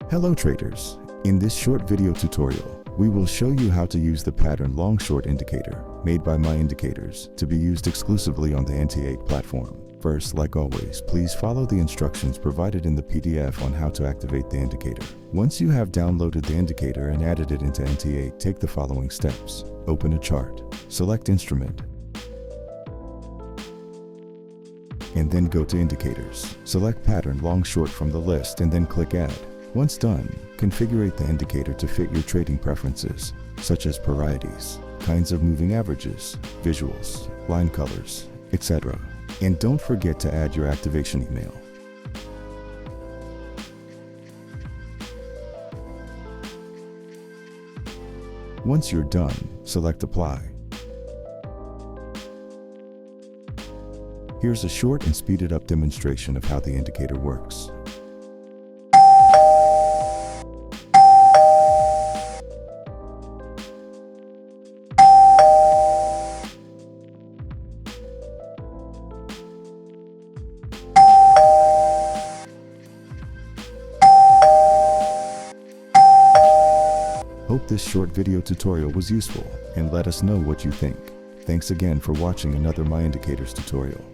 Hello traders, in this short video tutorial, we will show you how to use the pattern long-short indicator made by MyIndicators to be used exclusively on the NT8 platform. First, like always, please follow the instructions provided in the PDF on how to activate the indicator. Once you have downloaded the indicator and added it into NT8, take the following steps. Open a chart, select Instrument, and then go to Indicators. Select Pattern Long-Short from the list and then click Add. Once done, configure the indicator to fit your trading preferences, such as varieties, kinds of moving averages, visuals, line colors, etc. And don't forget to add your activation email. Once you're done, select Apply. Here's a short and speeded up demonstration of how the indicator works. Hope this short video tutorial was useful, and let us know what you think. Thanks again for watching another MyIndicators tutorial.